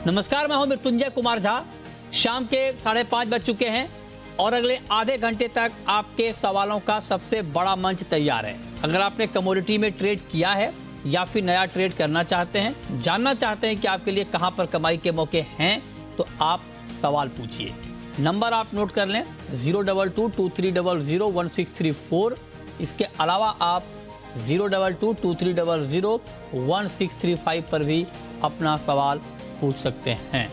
नमस्कार, मैं हूं मृत्युंजय कुमार झा। शाम के 5:30 बज चुके हैं और अगले आधे घंटे तक आपके सवालों का सबसे बड़ा मंच तैयार है। अगर आपने कमोडिटी में ट्रेड किया है या फिर नया ट्रेड करना चाहते हैं, जानना चाहते हैं कि आपके लिए कहां पर कमाई के मौके हैं, तो आप सवाल पूछिए। नंबर आप नोट कर लें 02223001634। इसके अलावा आप 02223001635 पर भी अपना सवाल पूछ सकते हैं।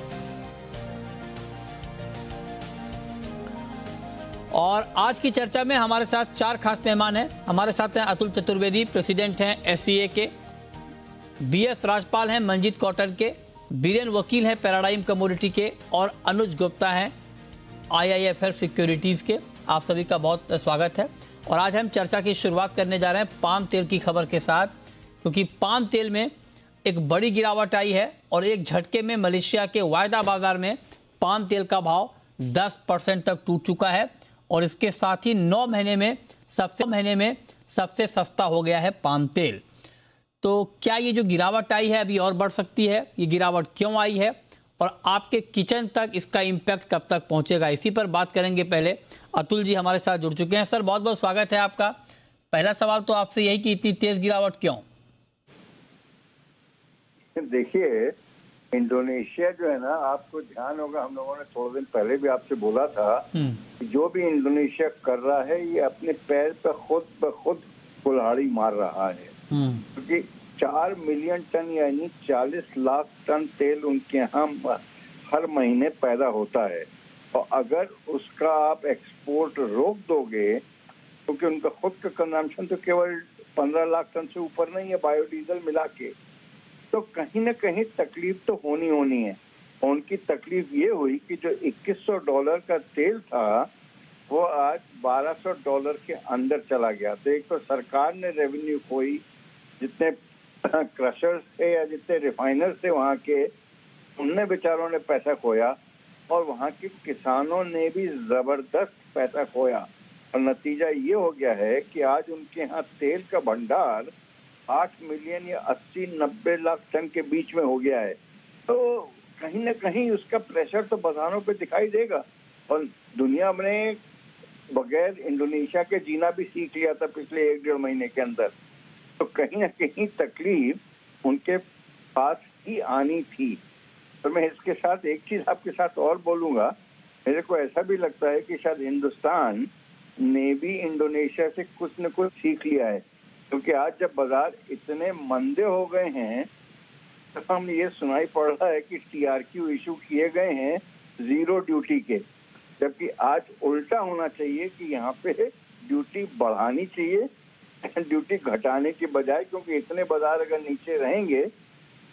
और आज की चर्चा में हमारे साथ 4 खास मेहमान हैं। हमारे साथ हैं अतुल चतुर्वेदी, प्रेसिडेंट हैं एससीए के, बीएस राजपाल हैं मंजीत कॉटन के, बीरेन वकील हैं पैराडाइम कमोडिटी के, और अनुज गुप्ता हैं IIFL सिक्योरिटीज के। आप सभी का बहुत स्वागत है। और आज हम चर्चा की शुरुआत करने जा रहे हैं पाम तेल की खबर के साथ, क्योंकि पाम तेल में एक बड़ी गिरावट आई है और एक झटके में मलेशिया के वायदा बाजार में पाम तेल का भाव 10% तक टूट चुका है और इसके साथ ही 9 महीने में सबसे सस्ता हो गया है पाम तेल। तो क्या ये जो गिरावट आई है अभी और बढ़ सकती है? ये गिरावट क्यों आई है और आपके किचन तक इसका इम्पैक्ट कब तक पहुंचेगा, इसी पर बात करेंगे। पहले अतुल जी हमारे साथ जुड़ चुके हैं। सर, बहुत बहुत स्वागत है आपका। पहला सवाल तो आपसे यही कि इतनी तेज गिरावट क्यों? देखिए, इंडोनेशिया जो है ना, आपको ध्यान होगा हम लोगों ने थोड़े दिन पहले भी आपसे बोला था कि जो भी इंडोनेशिया कर रहा है ये अपने पैर पर खुद कुल्हाड़ी मार रहा है, क्योंकि 4 मिलियन टन यानी 40 लाख टन तेल उनके यहाँ हर महीने पैदा होता है। और अगर उसका आप एक्सपोर्ट रोक दोगे, क्योंकि उनका खुद का कंजम्पशन तो केवल 15 लाख टन से ऊपर नहीं है बायोडीजल मिला के, तो कहीं ना कहीं तकलीफ तो होनी है। उनकी तकलीफ ये हुई कि जो $2100 का तेल था वो आज $1200 के अंदर चला गया। तो एक तो सरकार ने रेवेन्यू खोई, जितने क्रशर्स थे या जितने रिफाइनर्स थे वहाँ के, उनने बेचारों ने पैसा खोया, और वहाँ के किसानों ने भी जबरदस्त पैसा खोया। और नतीजा ये हो गया है कि आज उनके यहाँ तेल का भंडार 8 मिलियन या 80-90 लाख टन के बीच में हो गया है। तो कहीं ना कहीं उसका प्रेशर तो बाजारों पे दिखाई देगा। और दुनिया में बगैर इंडोनेशिया के जीना भी सीख लिया था पिछले 1-1.5 महीने के अंदर। तो कहीं ना कहीं तकलीफ उनके पास ही आनी थी। तो मैं इसके साथ एक चीज आपके साथ और बोलूंगा, मेरे को ऐसा भी लगता है कि शायद हिंदुस्तान ने भी इंडोनेशिया से कुछ न कुछ सीख लिया है, क्योंकि आज जब बाजार इतने मंदे हो गए हैं तो हम ये सुनाई पड़ रहा है कि TRQ इशू किए गए हैं 0 ड्यूटी के, जबकि आज उल्टा होना चाहिए कि यहाँ पे ड्यूटी बढ़ानी चाहिए ड्यूटी घटाने के बजाय, क्योंकि इतने बाजार अगर नीचे रहेंगे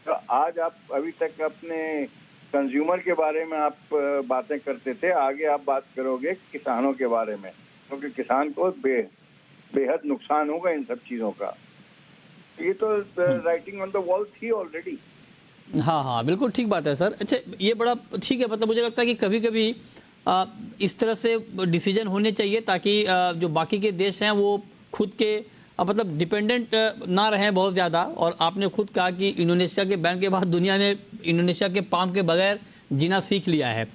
तो आज आप अभी तक अपने कंज्यूमर के बारे में आप बातें करते थे, आगे आप बात करोगे किसानों के बारे में, क्योंकि किसान को बेहद नुकसान होगा इन सब चीजों का। ये तो राइटिंग ऑन द वॉल थी ऑलरेडी। हाँ, बिल्कुल ठीक बात है सर। अच्छा, ये बड़ा ठीक है। मतलब मुझे लगता है कि कभी कभी इस तरह से डिसीजन होने चाहिए ताकि जो बाकी के देश हैं वो खुद के मतलब डिपेंडेंट ना रहें बहुत ज़्यादा। और आपने खुद कहा कि इंडोनेशिया के बैन के बाद दुनिया ने इंडोनेशिया के पाम के बगैर जीना सीख लिया है।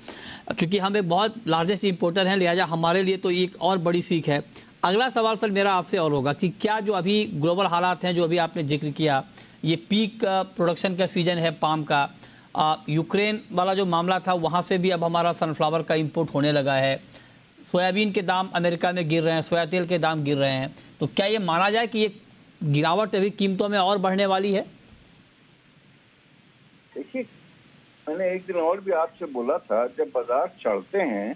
चूँकि हम एक बहुत लार्जेस्ट इंपोर्टर हैं, लिहाजा हमारे लिए तो एक और बड़ी सीख है। अगला सवाल सर मेरा आपसे और होगा कि क्या जो अभी ग्लोबल हालात हैं, जो अभी आपने जिक्र किया, ये पीक प्रोडक्शन का सीजन है पाम का, यूक्रेन वाला जो मामला था वहाँ से भी अब हमारा सनफ्लावर का इंपोर्ट होने लगा है, सोयाबीन के दाम अमेरिका में गिर रहे हैं, सोया तेल के दाम गिर रहे हैं, तो क्या ये माना जाए कि ये गिरावट अभी कीमतों में और बढ़ने वाली है? देखिए, मैंने एक दिन और भी आपसे बोला था, जब बाजार चढ़ते हैं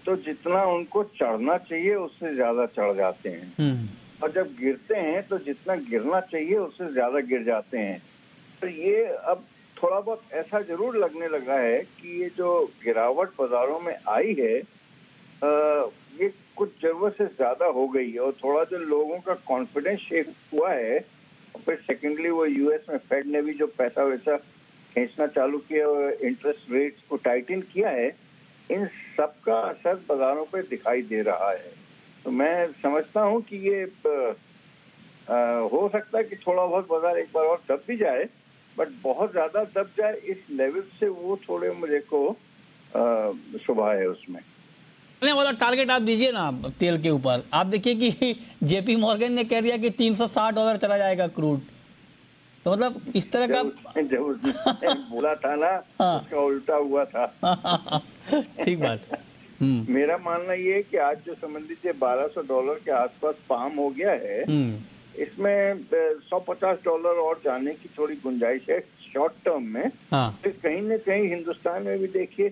तो जितना उनको चढ़ना चाहिए उससे ज्यादा चढ़ जाते हैं, और जब गिरते हैं तो जितना गिरना चाहिए उससे ज्यादा गिर जाते हैं। तो ये अब थोड़ा बहुत ऐसा जरूर लगने लगा है कि ये जो गिरावट बाजारों में आई है ये कुछ जरूरत से ज्यादा हो गई है, और थोड़ा जो लोगों का कॉन्फिडेंस शेक हुआ है। और फिर सेकेंडली वो US में फेड ने भी जो पैसा वैसा खींचना चालू किया और इंटरेस्ट रेट्स को टाइटन किया है, इन सब का असर बाजारों पे दिखाई दे रहा है। तो मैं समझता हूँ कि ये हो सकता है कि थोड़ा बहुत बाजार एक बार और दब भी जाए, बट बहुत ज्यादा दब जाए इस लेवल से वो थोड़े मुझे को शुभा है उसमें। वाला टारगेट आप दीजिए ना तेल के ऊपर। आप देखिए कि जेपी मॉर्गन ने कह दिया कि $360 चला जाएगा क्रूड। तो मतलब इस तरह का जब उसने बोला था ना, हाँ। उसका उल्टा हुआ था। ठीक बात। मेरा मानना ये है कि आज जो समझ लीजिए $1200 के आसपास पाम हो गया है, इसमें $150 और जाने की थोड़ी गुंजाइश है शॉर्ट टर्म में। हाँ। तो कहीं न कहीं हिंदुस्तान में भी देखिए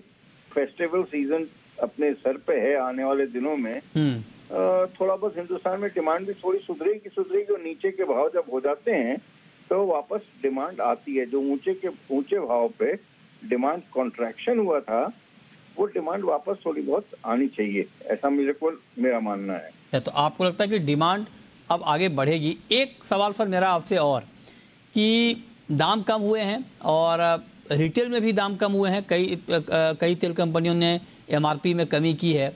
फेस्टिवल सीजन अपने सर पे है, आने वाले दिनों में थोड़ा बहुत हिंदुस्तान में डिमांड भी थोड़ी सुधरेगी और नीचे के भाव जब हो जाते हैं तो वापस डिमांड आती है। जो ऊंचे भाव पे डिमांड कॉन्ट्रैक्शन हुआ था, वो डिमांड वापस थोड़ी बहुत आनी चाहिए, ऐसा मेरा मानना है। तो आपको लगता है कि डिमांड अब आगे बढ़ेगी? एक सवाल सर मेरा आपसे और, कि दाम कम हुए हैं और रिटेल में भी दाम कम हुए हैं, कई तेल कंपनियों ने एमआरपी में कमी की है,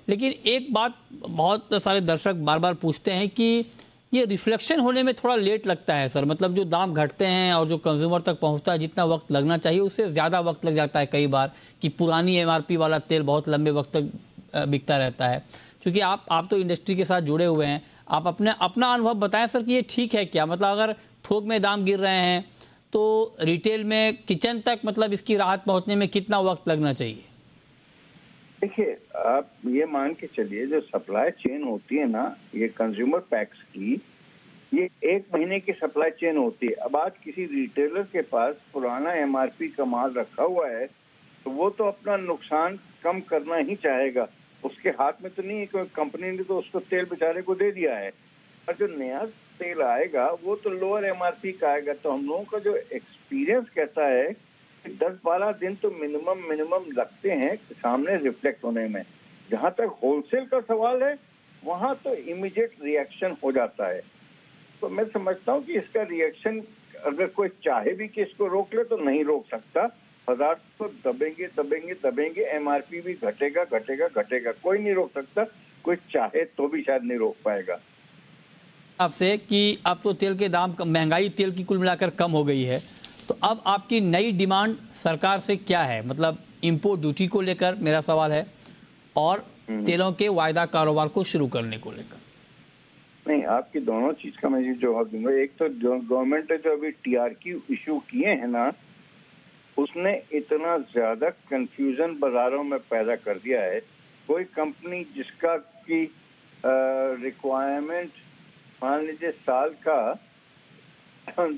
लेकिन एक बात बहुत सारे दर्शक बार बार पूछते हैं कि ये रिफ्लेक्शन होने में थोड़ा लेट लगता है सर। मतलब जो दाम घटते हैं और जो कंज्यूमर तक पहुंचता है, जितना वक्त लगना चाहिए उससे ज़्यादा वक्त लग जाता है कई बार, कि पुरानी एमआरपी वाला तेल बहुत लंबे वक्त तक बिकता रहता है। क्योंकि आप तो इंडस्ट्री के साथ जुड़े हुए हैं, आप अपना अनुभव बताएं सर कि ये ठीक है क्या? मतलब अगर थोक में दाम गिर रहे हैं तो रिटेल में किचन तक मतलब इसकी राहत पहुंचने में कितना वक्त लगना चाहिए? देखिए, आप ये मान के चलिए जो सप्लाई चेन होती है ना, ये कंज्यूमर पैक्स की, ये 1 महीने की सप्लाई चेन होती है। अब आज किसी रिटेलर के पास पुराना एमआरपी का माल रखा हुआ है तो वो तो अपना नुकसान कम करना ही चाहेगा। उसके हाथ में तो नहीं है, क्योंकि कंपनी ने तो उसको तेल बेचारे को दे दिया है। और जो नया तेल आएगा वो तो लोअर एमआरपी का आएगा। तो हम लोगों का जो एक्सपीरियंस कहता है 10-12 दिन तो मिनिमम लगते हैं सामने रिफ्लेक्ट होने में। जहां तक होलसेल का सवाल है, वहां तो इमीडिएट रिएक्शन हो जाता है। तो मैं समझता हूं कि इसका रिएक्शन अगर कोई चाहे भी कि इसको रोक ले तो नहीं रोक सकता। बाजार को दबेंगे, एमआरपी भी घटेगा, कोई नहीं रोक सकता। कोई चाहे तो भी शायद नहीं रोक पाएगा। आपसे कि अब तो तेल के दाम, महंगाई तेल की कुल मिलाकर कम हो गई है, तो अब आपकी नई डिमांड सरकार से क्या है? मतलब इंपोर्ट ड्यूटी को लेकर मेरा सवाल है, और तेलों के वायदा कारोबार को शुरू करने को लेकर। नहीं, आपकी दोनों चीज का मैं जवाब दूंगा। एक तो जो गवर्नमेंट ने जो अभी टीआरक्यू इशू किए हैं ना, उसने इतना ज्यादा कंफ्यूजन बाजारों में पैदा कर दिया है। कोई कंपनी जिसका की रिक्वायरमेंट मान लीजिए साल का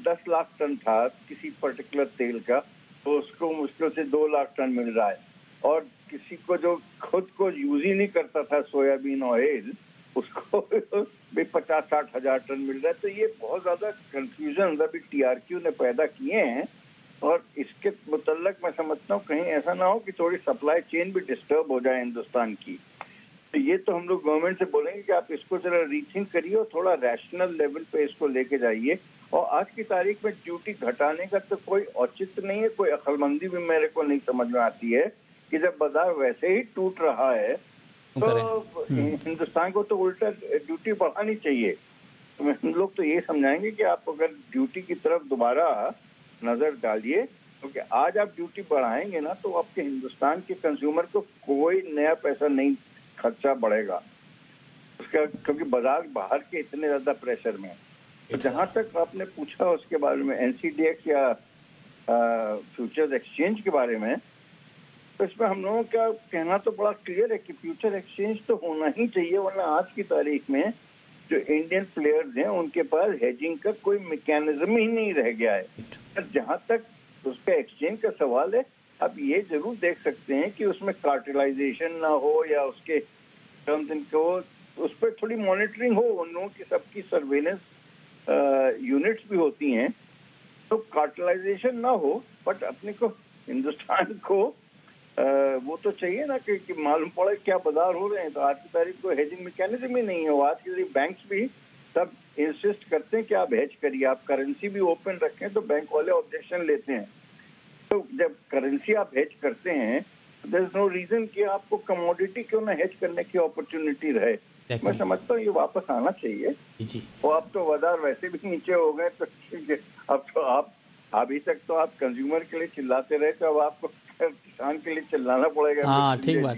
10 लाख टन था किसी पर्टिकुलर तेल का, तो उसको मुश्किल से 2 लाख टन मिल रहा है। और किसी को जो खुद को यूज ही नहीं करता था सोयाबीन ऑयल, उसको भी 50-60 हजार टन मिल रहा है। तो ये बहुत ज्यादा कंफ्यूजन अभी टीआरक्यू ने पैदा किए हैं। और इसके मुतल्लक मैं समझता हूँ कहीं ऐसा ना हो कि थोड़ी सप्लाई चेन भी डिस्टर्ब हो जाए हिंदुस्तान की। तो ये तो हम लोग गवर्नमेंट से बोलेंगे कि आप इसको जरा रीथिंक करिए और थोड़ा रैशनल लेवल पे इसको लेके जाइए। और आज की तारीख में ड्यूटी घटाने का तो कोई औचित्य नहीं है, कोई अक्लमंदी भी मेरे को नहीं समझ में आती है कि जब बाजार वैसे ही टूट रहा है तो हिंदुस्तान को तो उल्टा ड्यूटी बढ़ानी चाहिए। तो हम लोग तो ये समझाएंगे कि आप अगर ड्यूटी की तरफ दोबारा नजर डालिए, क्योंकि आज आप ड्यूटी बढ़ाएंगे ना तो आपके हिंदुस्तान के कंज्यूमर को कोई नया पैसा नहीं खर्चा बढ़ेगा उसका, क्योंकि बाजार बाहर के इतने ज्यादा प्रेशर में। तो जहां तक आपने पूछा उसके बारे में एनसीडीएक्स या फ्यूचर्स एक्सचेंज के बारे में, तो इसमें हम लोगों का कहना तो बड़ा क्लियर है कि फ्यूचर एक्सचेंज तो होना ही चाहिए, वरना आज की तारीख में जो इंडियन प्लेयर्स हैं उनके पास हेजिंग का कोई मैकेनिज्म ही नहीं रह गया है। जहां तक उसका एक्सचेंज का सवाल है, आप ये जरूर देख सकते हैं कि उसमें कार्टेलाइजेशन ना हो या उसके टर्म्स इनको उस पर थोड़ी मॉनिटरिंग हो। उन लोगों की सबकी सर्वेलेंस यूनिट्स भी होती हैं, तो कार्टेलाइजेशन ना हो, बट अपने को हिंदुस्तान को वो तो चाहिए ना कि मालूम पड़े क्या बाजार हो रहे हैं। तो आज की तारीख को हेजिंग मैकेनिज्म ही नहीं है। वो आज की बैंक्स भी सब इंसिस्ट करते हैं कि आप हेज करिए, आप करेंसी भी ओपन रखें, तो बैंक वाले ऑब्जेक्शन लेते हैं। तो जब करेंसी आप हेज करते हैं, देयर इज नो रीजन कि आपको कमोडिटी क्यों ना हेज करने की अपॉर्चुनिटी रहे। मैं समझता हूँ ये वापस आना चाहिए। और अब तो बाजार वैसे भी नीचे हो गए, तो अब तो आप अभी तक तो आप कंज्यूमर के लिए चिल्लाते रहे, तो अब आपको किसान के लिए चिल्लाना पड़ेगा। हाँ ठीक बात।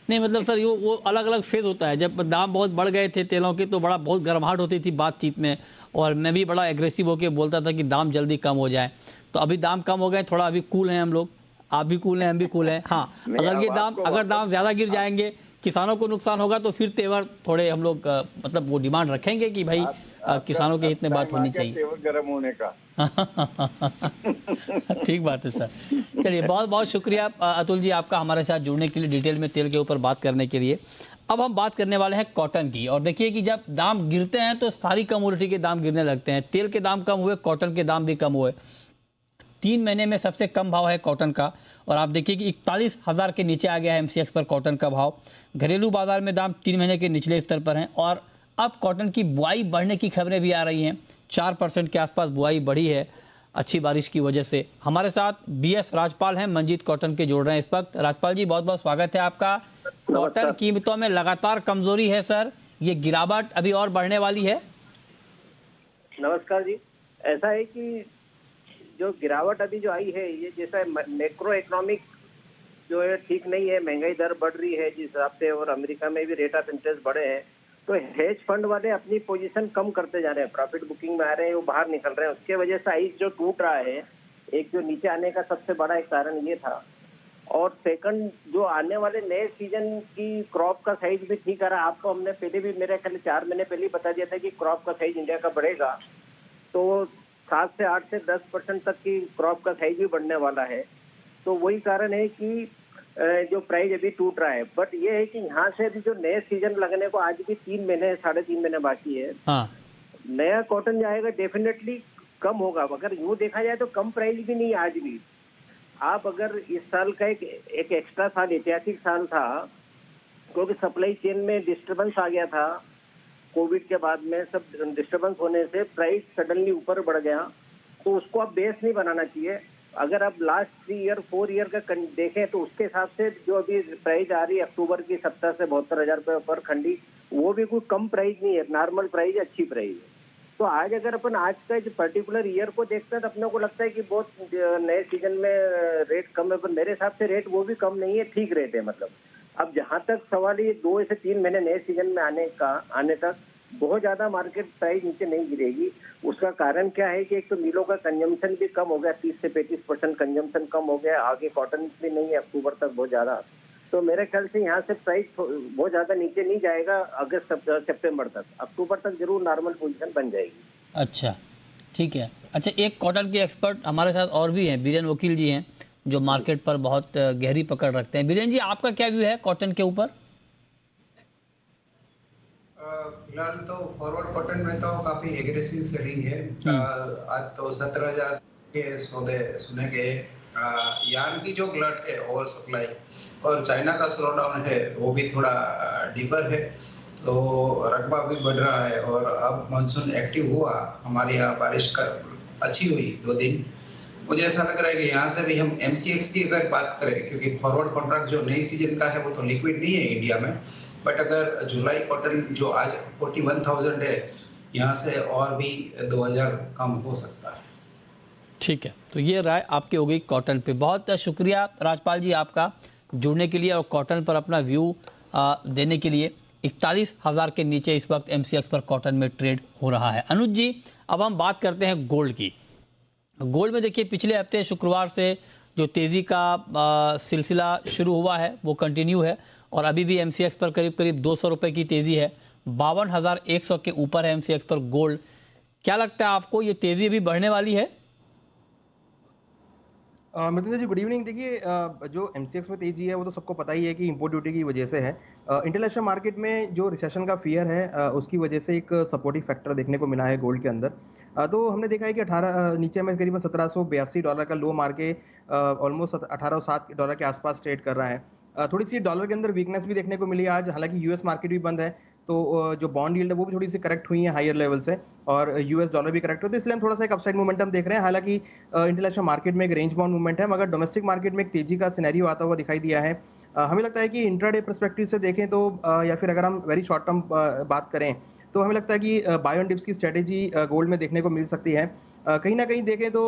नहीं मतलब सर वो अलग अलग फेज होता है। जब दाम बहुत बढ़ गए थे तेलों के तो बड़ा बहुत गर्माहट होती थी बातचीत में, और मैं भी बड़ा एग्रेसिव होकर बोलता था कि दाम जल्दी कम हो जाए। तो अभी दाम कम हो गए, थोड़ा अभी कूल हैं हम लोग, आप भी कूल हैं, हम भी कूल हैं। हाँ अगर दाम ज़्यादा गिर जाएंगे, किसानों को नुकसान होगा, तो फिर तेवर थोड़े हम लोग मतलब वो डिमांड रखेंगे कि भाई किसानों के हित में बात होनी चाहिए। तेवर गर्म होने का। ठीक बात है सर। चलिए बहुत बहुत शुक्रिया अतुल जी आपका हमारे साथ जुड़ने के लिए, डिटेल में तेल के ऊपर बात करने के लिए। अब हम बात करने वाले हैं कॉटन की। और देखिए कि जब दाम गिरते हैं तो सारी कमोडिटी के दाम गिरने लगते हैं। तेल के दाम कम हुए, कॉटन के दाम भी कम हुए। 3 महीने में सबसे कम भाव है कॉटन का, और आप देखिए कि 41,000 के नीचे आ गया है MCX पर कॉटन का भाव। घरेलू बाजार में दाम 3 महीने के निचले स्तर पर हैं, और अब कॉटन की बुआई बढ़ने की खबरें भी आ रही हैं। 4% के आसपास बुआई बढ़ी है अच्छी बारिश की वजह से। हमारे साथ BS राजपाल हैं, मंजीत कॉटन के जोड़ रहे हैं इस वक्त। राजपाल जी बहुत बहुत स्वागत है आपका। कॉटन कीमतों में लगातार कमजोरी है सर, ये गिरावट अभी और बढ़ने वाली है? नमस्कार जी। ऐसा है कि जो गिरावट अभी जो आई है, ये जैसा मैक्रो इकोनॉमिक जो है ठीक नहीं है, महंगाई दर बढ़ रही है जिस हिसाब से, और अमेरिका में भी रेट ऑफ इंटरेस्ट बढ़े हैं, तो हेज फंड वाले अपनी पोजीशन कम करते जा रहे हैं, प्रॉफिट बुकिंग में आ रहे हैं, वो बाहर निकल रहे हैं। उसके वजह से आइस जो टूट रहा है, एक जो नीचे आने का सबसे बड़ा एक कारण ये था। और सेकंड, जो आने वाले नए सीजन की क्रॉप का साइज भी ठीक आ रहा है। आपको हमने पहले भी मेरे ख्याल 4 महीने पहले ही बता दिया था कि क्रॉप का साइज इंडिया का बढ़ेगा, तो 7 से 8 से 10% तक की क्रॉप का साइज भी बढ़ने वाला है। तो वही कारण है कि जो प्राइस अभी टूट रहा है। बट ये है कि यहाँ से अभी जो नए सीजन लगने को आज भी 3 महीने 3.5 महीने बाकी है। हाँ। नया कॉटन जाएगा डेफिनेटली कम होगा। अगर यूँ देखा जाए तो कम प्राइस भी नहीं आज भी। आप अगर इस साल का एक एक्स्ट्रा साल, ऐतिहासिक साल था, क्योंकि सप्लाई चेन में डिस्टर्बेंस आ गया था। कोविड के बाद में सब डिस्टर्बेंस होने से प्राइस सडनली ऊपर बढ़ गया, तो उसको आप बेस नहीं बनाना चाहिए। अगर आप लास्ट 3 ईयर 4 ईयर का देखें तो उसके हिसाब से जो अभी प्राइस आ रही है अक्टूबर की 70 से 72,000 रुपये पर खंडी, वो भी कोई कम प्राइस नहीं है, नॉर्मल प्राइस है, अच्छी प्राइस है। तो आज अगर अपन आज का जो पर्टिकुलर ईयर को देखते हैं तो अपने को लगता है कि बहुत नए सीजन में रेट कम है, पर मेरे हिसाब से रेट वो भी कम नहीं है, ठीक रेट है। मतलब अब जहाँ तक सवाल ये 2 से 3 महीने नए सीजन में आने तक बहुत ज्यादा मार्केट प्राइस नीचे नहीं गिरेगी। उसका कारण क्या है कि एक तो मिलों का कंजम्पशन भी कम हो गया, 30 से 35% कंजम्पशन कम हो गया। आगे कॉटन भी नहीं है अक्टूबर तक बहुत ज्यादा, तो मेरे ख्याल से यहाँ से प्राइस बहुत ज्यादा नीचे नहीं जाएगा अगस्त सितंबर तक। अक्टूबर तक जरूर नॉर्मल पोजीशन बन जाएगी। अच्छा ठीक है। अच्छा, एक कॉटन के एक्सपर्ट हमारे साथ और भी हैं, बीरेन वकील जी हैं, जो मार्केट पर बहुत गहरी पकड़ रखते हैं। बीरेन जी, आपका क्या व्यू है कॉटन के ऊपर? फिलहाल तो फॉरवर्ड कॉटन में तो काफी एग्रेसिव सेलिंग है। आज तो 17,000 के सौदे सुने गए। यार्न की जो ग्लट है ओवर सप्लाई और चाइना का स्लो डाउन है वो भी थोड़ा डीपर है, तो रकबा भी बढ़ रहा है। और अब मानसून एक्टिव हुआ, हमारे यहाँ बारिश का अच्छी हुई 2 दिन। मुझे ऐसा लग रहा है कि यहाँ से भी हम MCX की अगर बात करें, क्योंकि फॉरवर्ड कॉन्ट्रैक्ट जो नई सीजन का है वो तो लिक्विड नहीं है इंडिया में, बट अगर जुलाई कॉटन जो आज 41,000 है, यहाँ से और भी 2,000 कम हो सकता है। ठीक है, तो ये राय आपकी हो गई कॉटन पे। बहुत शुक्रिया राजपाल जी आपका जुड़ने के लिए और कॉटन पर अपना व्यू देने के लिए। 41,000 के नीचे इस वक्त MCX पर कॉटन में ट्रेड हो रहा है। अनुज जी, अब हम बात करते हैं गोल्ड की। गोल्ड में देखिए पिछले हफ्ते शुक्रवार से जो तेज़ी का सिलसिला शुरू हुआ है वो कंटिन्यू है, और अभी भी MCX पर करीब करीब 200 रुपये की तेज़ी है। 52,100 के ऊपर है MCX पर गोल्ड। क्या लगता है आपको, ये तेज़ी अभी बढ़ने वाली है? मृत्युंजय जी, गुड इवनिंग। देखिए, जो MCX में तेजी है वो तो सबको पता ही है कि इंपोर्ट ड्यूटी की वजह से है। इंटरनेशनल मार्केट में जो रिसेशन का फियर है उसकी वजह से एक सपोर्टिव फैक्टर देखने को मिला है गोल्ड के अंदर। तो हमने देखा है कि 18 नीचे में करीबन $1,782 का लो मार के ऑलमोस्ट $1807 के आसपास ट्रेड कर रहा है। थोड़ी सी डॉलर के अंदर वीकनेस भी देखने को मिली आज, हालांकि यूएस मार्केट भी बंद है, तो जो बॉन्ड यील्ड है वो भी थोड़ी सी करेक्ट हुई है हायर लेवल से, और यूएस डॉलर भी करेक्ट होता है, इसलिए हम थोड़ा सा एक अपसाइड मोमेंटम देख रहे हैं। हालांकि इंटरनेशनल मार्केट में एक रेंज बाउंड मूवमेंट है, मगर डोमेस्टिक मार्केट में एक तेजी का सिनेरियो आता हुआ दिखाई दिया है। हमें लगता है कि इंट्राडे पर्सपेक्टिव से देखें तो या फिर अगर हम वेरी शॉर्ट टर्म बात करें तो हमें लगता है कि बाय ऑन डिप्स की स्ट्रेटेजी गोल्ड में देखने को मिल सकती है। कहीं ना कहीं देखें तो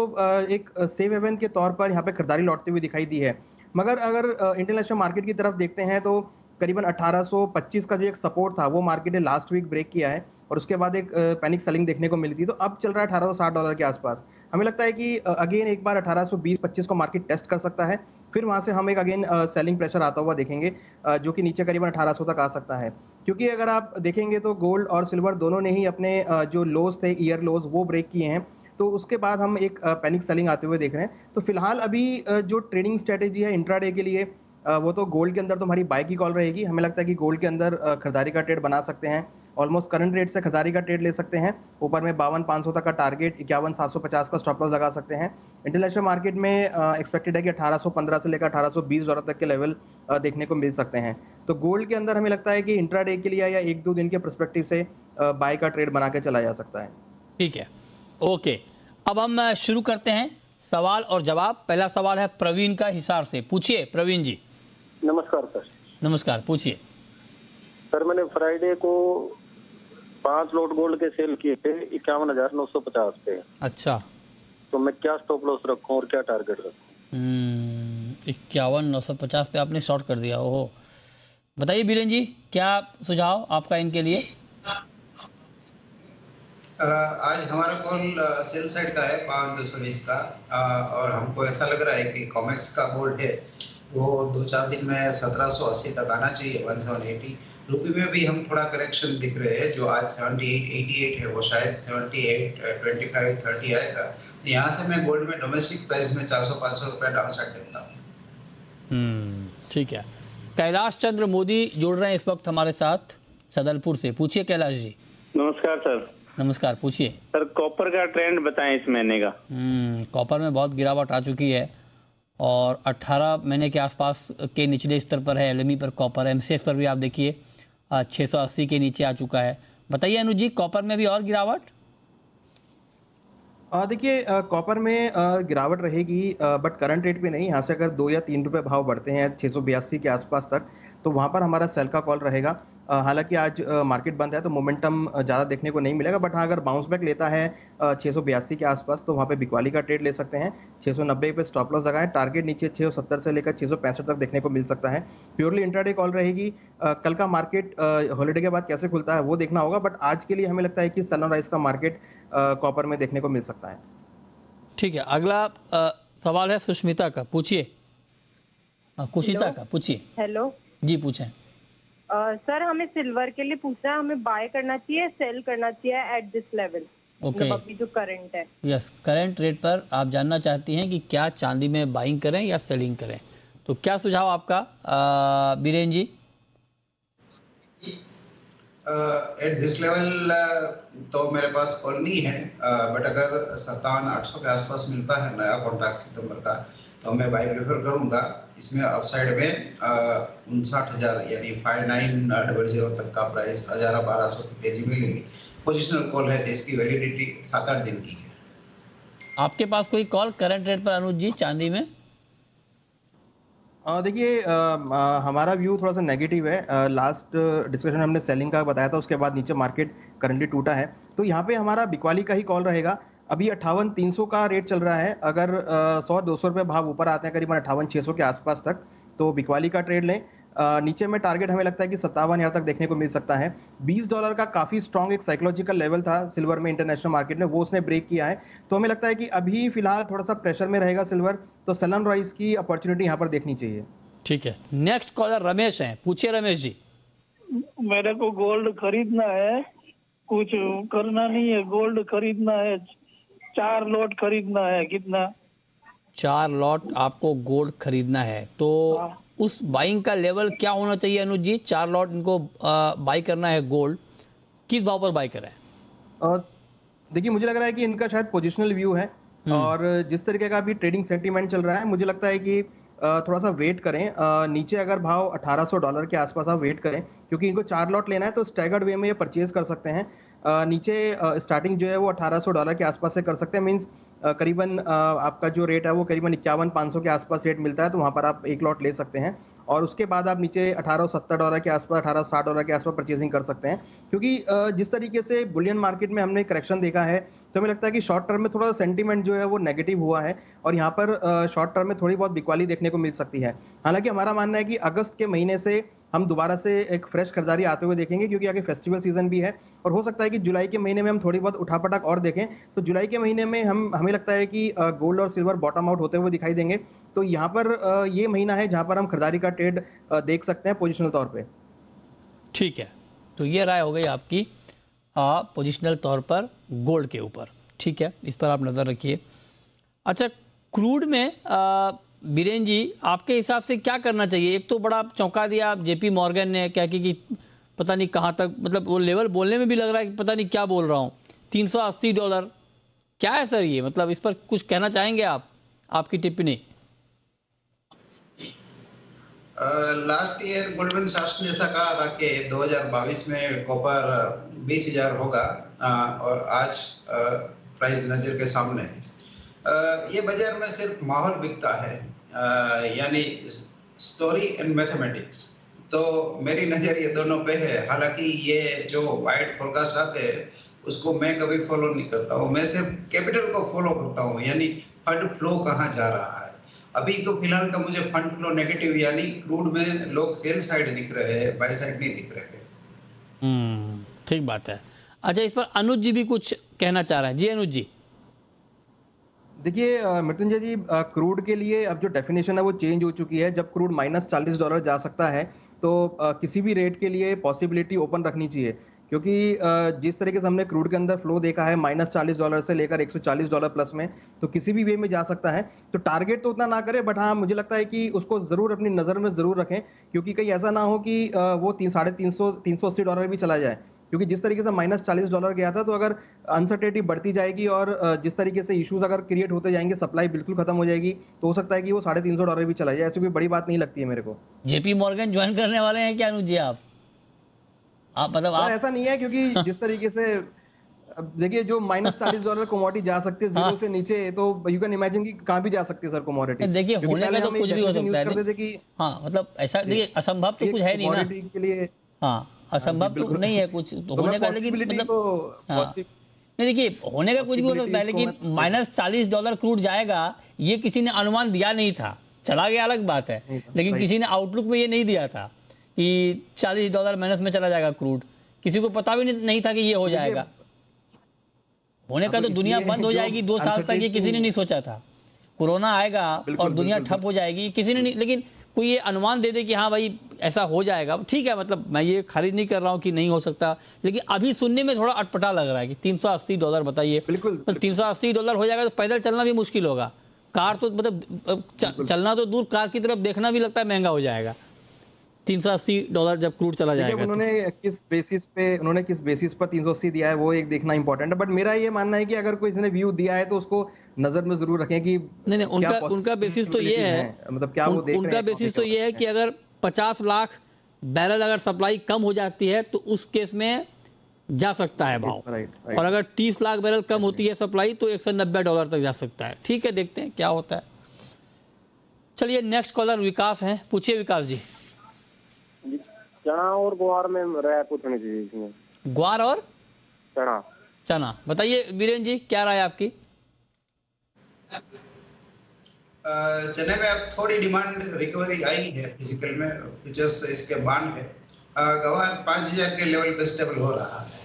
एक सेफ हेवन के तौर पर यहाँ पे खरीदारी लौटती हुई दिखाई दी है। मगर अगर इंटरनेशनल मार्केट की तरफ देखते हैं तो करीबन 1825 का जो एक सपोर्ट था वो मार्केट ने लास्ट वीक ब्रेक किया है और उसके बाद एक पैनिक सेलिंग देखने को मिली थी, तो अब चल रहा है $1860 के आसपास। हमें लगता है कि अगेन एक बार 1820-25 को मार्केट टेस्ट कर सकता है, फिर वहां से हम एक अगेन सेलिंग प्रेशर आता हुआ देखेंगे जो कि नीचे करीबन 1800 तक आ सकता है। क्योंकि अगर आप देखेंगे तो गोल्ड और सिल्वर दोनों ने ही अपने जो लोज थे, ईयर लोज, वो ब्रेक किए हैं, तो उसके बाद हम एक पैनिक सेलिंग आते हुए देख रहे हैं। तो फिलहाल अभी जो ट्रेडिंग स्ट्रेटेजी है इंट्राडे के लिए, वो तो गोल्ड के अंदर तो हमारी बाय की कॉल रहेगी। हमें लगता है कि गोल्ड के अंदर खरीदारी का ट्रेड बना सकते हैं, ऑलमोस्ट करंट रेट से खरीदारी का ट्रेड ले सकते हैं। ऊपर में 52,500 तक का टारगेट, 51,750 का स्टॉप लॉस लगा सकते हैं। इंटरनेशनल मार्केट में एक्सपेक्टेड है कि 1815 से लेकर $1820 तक के लेवल देखने को मिल सकते हैं। तो गोल्ड के अंदर हमें लगता है कि इंट्राडे के लिए या 1-2 दिन के पर्सपेक्टिव से बाय का ट्रेड बना के चला जा सकता है। ठीक है, ओके। अब हम शुरू करते हैं सवाल और जवाब। पहला सवाल है प्रवीण का हिसार से। पूछिए प्रवीण जी। नमस्कार सर। नमस्कार, पूछिए। सर मैंने फ्राइडे को 5 लॉट गोल्ड के सेल किए थे 51,950 पे। अच्छा, तो मैं क्या स्टॉप लॉस रखूं और क्या टारगेट रखूं? 51,950 पे आपने शॉर्ट कर दिया। ओहो, बताइए बीरेन जी, क्या सुझाव आपका इनके लिए? आज हमारा कॉल सेल साइड का है 5220 का, और हमको ऐसा लग रहा है कि कॉमेक्स का गोल्ड है वो 2-4 दिन में 1780 तक आना चाहिए, 1780 रुपये में भी हम थोड़ा करेक्शन दिख रहे हैं। जो आज 78-88 है वो शायद 78-25-30 आएगा। यहाँ से मैं गोल्ड में डोमेस्टिक प्राइस में 400-500 रुपया डाउन साइड देखता हूँ। ठीक है। कैलाश चंद्र मोदी जुड़ रहे हैं इस वक्त हमारे साथ सदलपुर से। पूछिए कैलाश जी। नमस्कार सर। नमस्कार, पूछिए। सर कॉपर का ट्रेंड बताएं इस महीने का। कॉपर में बहुत गिरावट आ चुकी है और 18 महीने के आसपास के निचले स्तर पर है एलएमई पर कॉपर। एमसीएक्स पर भी आप देखिए 680 के नीचे आ चुका है। बताइए अनुज जी, कॉपर में भी और गिरावट? देखिए कॉपर में गिरावट रहेगी, बट करंट रेट पे नहीं। यहाँ से अगर 2 या 3 रुपए भाव बढ़ते हैं 682 के आसपास तक, तो वहाँ पर हमारा सेल का कॉल रहेगा। हालांकि आज मार्केट बंद है तो मोमेंटम ज़्यादा देखने को नहीं मिलेगा, बट हाँ अगर बाउंस बैक लेता है 682 के आसपास तो वहाँ पे बिकवाली का ट्रेड ले सकते हैं। 690 पे स्टॉप लॉस लगाएं। टारगेट नीचे 670 से लेकर 665 तक देखने को मिल सकता है। प्योरली इंट्राडे कॉल रहेगी। कल का मार्केट हॉलीडे के बाद कैसे खुलता है वो देखना होगा, बट आज के लिए हमें लगता है कि सनराइज का मार्केट कॉपर में देखने को मिल सकता है। ठीक है, अगला सवाल है सुष्मिता का। पूछिए। कुशिता का पूछिए। हेलो जी, पूछें। सर हमें सिल्वर के लिए पूछना है, हमें बाय करना चाहिए, सेल करना चाहिए एट दिस लेवल? ओके, अभी जो करंट है। यस, करंट रेट पर आप जानना चाहती हैं कि क्या चांदी में बाइंग करें या सेलिंग करें, तो क्या सुझाव आपका बीरेन जी? एट दिस लेवल तो मेरे पास कॉल नहीं है, बट अगर 57-800 के आसपास मिलता है नया कॉन्ट्रैक्ट सितंबर का तो मैं बाय प्रेफर करूंगा। इसमें अपसाइड में 59,000 यानी 5900 तक का प्राइस 1,1200 की तेजी मिलेगी। पोजिशनल कॉल है तो इसकी वैलिडिटी 7-8 दिन की है। आपके पास कोई कॉल करंट रेट पर अनुज जी चांदी में? देखिए हमारा व्यू थोड़ा सा नेगेटिव है। लास्ट डिस्कशन हमने सेलिंग का बताया था, उसके बाद नीचे मार्केट करंटली टूटा है, तो यहाँ पे हमारा बिकवाली का ही कॉल रहेगा। अभी 58,300 का रेट चल रहा है। अगर 100-200 रुपये भाव ऊपर आते हैं करीबन 58,600 के आसपास तक, तो बिकवाली का ट्रेड लें। नीचे में टारगेट हमें लगता है कि 57,000 तक देखने को मिल सकता है। $20 का काफी स्ट्रॉन्ग एक साइकोलॉजिकल लेवल था सिल्वर में इंटरनेशनल मार्केट में, वो उसने ब्रेक किया है। तो हमें लगता है कि अभी फिलहाल थोड़ा सा प्रेशर में रहेगा सिल्वर, तो सलन राइज की अपॉर्चुनिटी यहाँ पर देखनी चाहिए। ठीक है, नेक्स्ट कॉलर रमेश हैं। पूछिए रमेश जी। मेरे को गोल्ड खरीदना है, कुछ करना नहीं है, गोल्ड खरीदना है, 4 लॉट खरीदना है। कितना? 4 लॉट आपको गोल्ड खरीदना है, तो उस बाइंग का लेवल क्या होना चाहिए अनुज जी? 4 लॉट इनको बाई करना है गोल्ड, किस भाव पर बाई करें? देखिए मुझे लग रहा है कि इनका शायद पोजिशनल व्यू है, और जिस तरीके का अभी ट्रेडिंग सेंटीमेंट चल रहा है, मुझे लगता है कि थोड़ा सा वेट करें। नीचे अगर भाव $1,800 के आसपास आप वेट करें, क्योंकि इनको 4 लॉट लेना है तो स्टैगर्ड वे में ये परचेज कर सकते हैं। नीचे स्टार्टिंग जो है वो $1,800 के आसपास से कर सकते हैं। मींस करीबन आपका जो रेट है वो करीबन 51,500 के आसपास रेट मिलता है, तो वहाँ पर आप 1 लॉट ले सकते हैं। और उसके बाद आप नीचे $1,870 के आसपास, $1,860 के आसपास परचेजिंग कर सकते हैं। क्योंकि जिस तरीके से बुलियन मार्केट में हमने करेक्शन देखा है तो हमें लगता है कि शॉर्ट टर्म में थोड़ा सा सेंटीमेंट जो है वो नेगेटिव हुआ है और यहाँ पर शॉर्ट टर्म में थोड़ी बहुत बिकवाली देखने को मिल सकती है। हालांकि हमारा मानना है कि अगस्त के महीने से हम दोबारा से एक फ्रेश खरीदारी आते हुए देखेंगे, क्योंकि आगे फेस्टिवल सीजन भी है और हो सकता है कि जुलाई के महीने में हम थोड़ी बहुत उठापटक और देखें। तो जुलाई के महीने में हमें लगता है कि गोल्ड और सिल्वर बॉटम आउट होते हुए दिखाई देंगे। तो यहाँ पर ये महीना है जहाँ पर हम खरीदारी का ट्रेड देख सकते हैं पोजिशनल तौर पर। ठीक है, तो ये राय हो गई आपकी पोजिशनल तौर पर गोल्ड के ऊपर। ठीक है, इस पर आप नज़र रखिए। अच्छा, क्रूड में बीरेन जी आपके हिसाब से क्या करना चाहिए? एक तो बड़ा चौंका दिया जेपी मॉर्गन ने क्या कि पता नहीं कहाँ तक, मतलब वो लेवल बोलने में भी लग रहा है कि पता नहीं क्या बोल रहा हूँ। $380 क्या है सर ये? मतलब इस पर कुछ कहना चाहेंगे आप, आपकी टिप्पणी? लास्ट ईयर गोल्डमैन सैक्स ने ऐसा कहा था कि 2022 में कॉपर 20,000 होगा और आज प्राइस नजर के सामने है। ये बाजार में सिर्फ माहौल बिकता है, यानी स्टोरी एंड मैथमेटिक्स। तो मेरी नज़र ये दोनों पे है। हालांकि ये जो वाइड फोरकास्ट आते हैं उसको मैं कभी फॉलो नहीं करता हूँ, मैं सिर्फ कैपिटल को फॉलो करता हूँ, यानी फंड फ्लो कहाँ जा रहा है। अभी तो फिलहाल तो मुझे फंड फ्लो नेगेटिव, यानी क्रूड में लोग सेल साइड दिख रहे हैं, बाय साइड नहीं दिख रहे। ठीक बात है। अच्छा, इस पर अनुज जी भी कुछ कहना चाह रहे हैं। जी अनुज जी। देखिए मृत्युंजय जी, क्रूड के लिए अब जो डेफिनेशन है वो चेंज हो चुकी है। जब क्रूड -$40 जा सकता है तो किसी भी रेट के लिए पॉसिबिलिटी ओपन रखनी चाहिए, क्योंकि जिस तरीके से हमने क्रूड के अंदर फ्लो देखा है -$40 से लेकर $140 प्लस में, तो किसी भी वे में जा सकता है। तो टारगेट तो उतना ना करें, बट हाँ मुझे लगता है कि उसको जरूर अपनी नज़र में जरूर रखें, क्योंकि कहीं ऐसा ना हो कि वो $380 भी चला जाए। क्योंकि जिस तरीके से -$40 गया था, तो अगर अनसर्टेनिटी बढ़ती जाएगी और जिस तरीके से इश्यूज अगर क्रिएट होते जाएंगे, सप्लाई बिल्कुल खत्म हो जाएगी, तो हो सकता है कि वो $350 भी चला जाए। ऐसी कोई बड़ी बात नहीं लगती है मेरे को। जेपी मॉर्गन ज्वाइन करने वाले हैं क्या अनुज जी आप मतलब आप? ऐसा नहीं है, क्योंकि जिस तरीके से देखिए जो -$40 कमोडिटी जा सकती है जीरो से नीचे, तो यू कैन इमेजिन कि कहाँ भी जा सकती है सर कमोडिटी। देखिए होने का तो कुछ भी हो सकता है। हाँ, मतलब ऐसा देखिए असंभव तो कुछ है नहीं ना के लिए। हाँ, असंभव तो नहीं है कुछ तो होने का, लेकिन मतलब नहीं, देखिए होने का कुछ भी हो सकता है, लेकिन -$40 क्रूड जाएगा ये किसी ने अनुमान दिया नहीं था। चला गया अलग बात है, लेकिन किसी ने आउटलुक में ये नहीं दिया था कि $40 माइनस में चला जाएगा क्रूड। किसी को पता भी नहीं था कि ये हो जाएगा। होने का तो दुनिया बंद हो जाएगी 2 साल तक, ये किसी ने नहीं सोचा था। कोरोना आएगा और दुनिया ठप हो जाएगी, किसी ने नहीं, लेकिन कोई ये अनुमान दे दे कि हाँ भाई ऐसा हो जाएगा, ठीक है। मतलब मैं ये खारिज नहीं कर रहा हूँ कि नहीं हो सकता, लेकिन अभी सुनने में थोड़ा अटपटा लग रहा है कि $380 बताइए। बिल्कुल, तो $380 हो जाएगा तो पैदल चलना भी मुश्किल होगा। कार तो मतलब चलना तो दूर, कार की तरफ देखना भी लगता है महंगा हो जाएगा। $380 जब क्रूड चला जाएगा। उन्होंने किस बेसिस पर 380 दिया है वो एक देखना इंपॉर्टेंट है। बट मेरा ये मानना है कि अगर कोई इसने व्यू दिया है तो उसको नजर में जरूर रखें कि नहीं उनका बेसिस तो ये है, मतलब क्या वो देख रहे हैं। उनका बेसिस तो ये है कि अगर 50 लाख बैरल अगर सप्लाई कम हो जाती है तो उस केस में जा सकता है भाव, और अगर 30 लाख बैरल कम होती है सप्लाई तो $190 तक जा सकता है। ठीक है, देखते हैं क्या होता है। चलिए नेक्स्ट कॉलर विकास हैं, पूछिए विकास जी। चना और ग्वार में राय पूछनी थी इसमें। ग्वार और चना बताइए बीरेन जी, क्या राय आपकी? चने में अब थोड़ी डिमांड रिकवरी आई है, फिजिकल में फ्यूचर्स इसके बांड है। गवार 5,000 के लेवल पे स्टेबल हो रहा है।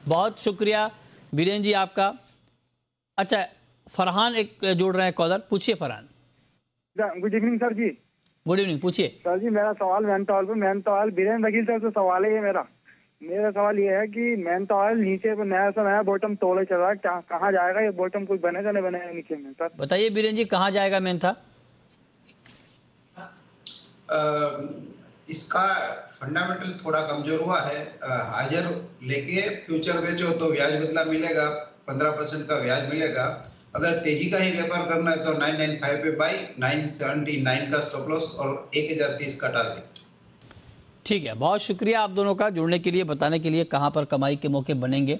बहुत शुक्रिया बीरेन जी आपका। अच्छा, फरहान एक जोड़ रहे हैं कॉलर, पूछिए फरहान। गुड इवनिंग सर जी। गुड इवनिंग, पूछिए सर जी। मेरा सवाल मेहनत बीरेन वकील सर से सवाल है ये मेरा सवाल ये है कि मेहनत नीचे नया बॉटम तोड़े चल रहा है, कहाँ जाएगा ये बॉटम? कुछ बनेगा नहीं बनेगा नीचे में सर? बताइए बीरेन जी, कहाँ जाएगा मेहनत? इसका फंडामेंटल थोड़ा कमजोर हुआ है। हाजिर लेके फ्यूचर बेचो तो ब्याज बदला मिलेगा, 15% का ब्याज मिलेगा। अगर तेजी का ही व्यापार करना है तो 995 पे बाई, 979 का स्टॉप लॉस और 1030 का टारगेट। ठीक है, बहुत शुक्रिया आप दोनों का जुड़ने के लिए, बताने के लिए कहां पर कमाई के मौके बनेंगे।